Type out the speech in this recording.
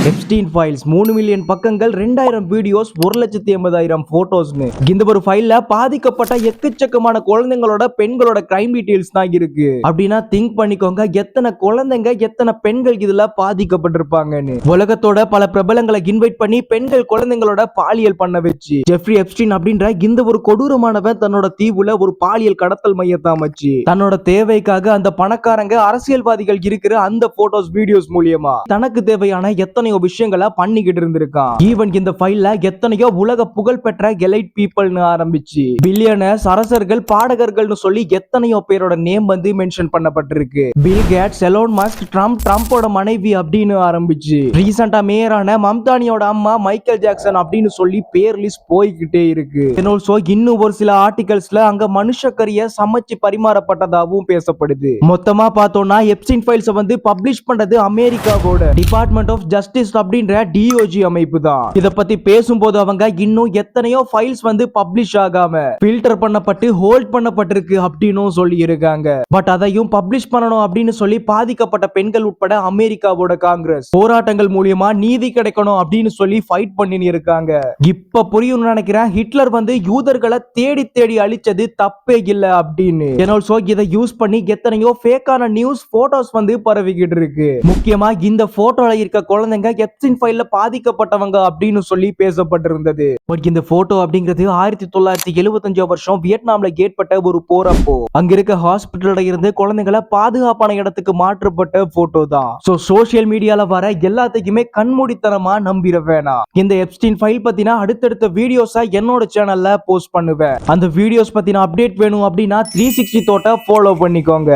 Epstein files 3 million பக்கங்கள், 2000 videos, 1,80,000 போட்டோஸ்னு இந்த ஒரு ஃபைல்ல பாதிக்கப்பட்ட எக்கச்சக்கமான குழந்தைங்களோட பெண்களோட கிரைம் டீடைல்ஸ் தான் இருக்கு. அப்படின்னா திங்க் பண்ணிக்கோங்க, எத்தனை குழந்தைங்க எத்தனை பெண்கள் இதுல பாதிக்கப்பட்டிருப்பாங்கன்னு. உலகத்தோட பல பிரபலங்களை இன்வைட் பண்ணி பெண்கள் குழந்தைங்களோட பாலியல் பண்ண வச்சு ஜெஃப்ரி எப்ஸ்டீன் அப்படின்ற இந்த ஒரு கொடூரமானவன் தன்னோட தீவுல ஒரு பாலியல் கடத்தல் மையத்தை அமைச்சு தன்னோட தேவைக்காக அந்த பணக்காரங்க அரசியல்வாதிகள் இருக்கிற அந்த போட்டோஸ் வீடியோஸ் மூலியமா தனக்கு தேவையான எத்தனையோ விஷயங்களை பண்ணிக்கிட்டு இருந்திருக்கான். ஈவன் இந்த ஃபைல்ல எத்தனையோ உலக புகழ் பெற்ற எலைட் பீப்பிள்னு ஆரம்பிச்சு பில்லியனர்ஸ், அரசர்கள், பாடகர்கள்னு சொல்லி எத்தனையோ பேரோட நேம் வந்து மென்ஷன் பண்ணப்பட்டிருக்கு. பில் கேட்ஸ், எலோன் மஸ்க், ட்ரம்போட மனைவி அப்படின்னு ஆரம்பிச்சு ரீசெண்டா மேயரான மம்தானியோட அம்மா மைக்கேல் ஜாக்சன் அப்படின்னு சொல்லி பேர் லிஸ்ட் போய்கிட்டே இருக்கு. இன்னும் ஒரு சில ஆர்டிகல்ஸ்ல அங்க மனுஷக்கரிய சமைச்சு பரிமாறப்பட்டதாகவும் பேசப்படுது. மொத்தமா பார்த்தோம்னா எப்ஸ்டீன் ஃபைல்ஸ் வந்து பப்ளிஷ் பண்றது அமெரிக்காவோட டிபார்ட்மெண்ட் ஆஃப் ஜஸ்டிஸ் அப்படின்ற டிஓஜி அமைப்பு தான். இத பத்தி பேசும்போது அவங்க இன்னும் எத்தனையோ ஃபைல்ஸ் வந்து பப்ளிஷ் ஆகாம ஃபில்டர் பண்ணப்பட்டு ஹோல்ட் பண்ணப்பட்டிருக்கு அப்படின்னு சொல்லி இருக்காங்க. பட் அதையும் பப்ளிஷ் பண்ணணும் அப்படின்னு சொல்லி பாதிக்கப்பட்ட பெண்கள் உட்பட அமெரிக்காவோட காங்கிரஸ் போராட்டங்கள் மூலியமா நீதி கிடைக்கணும் அப்படின்னு சொல்லி ஃபைட் பண்ணி இருக்காங்க. இப்ப புரியும் நினைக்கிறேன், ஹிட்லர் வந்து யூதர்களை தேடி தேடி அழிச்சது தப்பே இல்ல அப்படின்னு. இதை யூஸ் பண்ணி எத்தனையோ ஃபேக்கான நியூஸ் போட்டோஸ் வந்து பரவிக்கிட்டு இருக்கு. முக்கியமா இந்த போட்டோல இருக்க குழந்தைங்க எப்ஸ்டீன் ஃபைல்ல பாதிக்கப்பட்டவங்க அப்படின்னு சொல்லி பேசப்பட்டிருந்தது. இந்த போட்டோ அப்படிங்கிறது 1975 வருஷம் வியட்நாம்ல ஏற்பட்ட ஒரு போறப்போ அங்க இருக்க ஹாஸ்பிட்டல்ல இருந்து குழந்தைகளை பாதுகாப்பான இடத்துக்கு மாற்றப்பட்ட போட்டோ தான். சோசியல் மீடியால வர எல்லாத்தையுமே கண்மூடித்தனமா நம்பிட வேணாம். இந்த எப்ஸ்டீன் ஃபைல் பத்தினா அடுத்தடுத்த வீடியோஸா என்னோட சேனல்ல போஸ்ட் பண்ணுவேன். அந்த வீடியோஸ் பத்தின அப்டேட் வேணும் அப்படின்னா 360 தோட்ட ஃபாலோ பண்ணிக்கோங்க.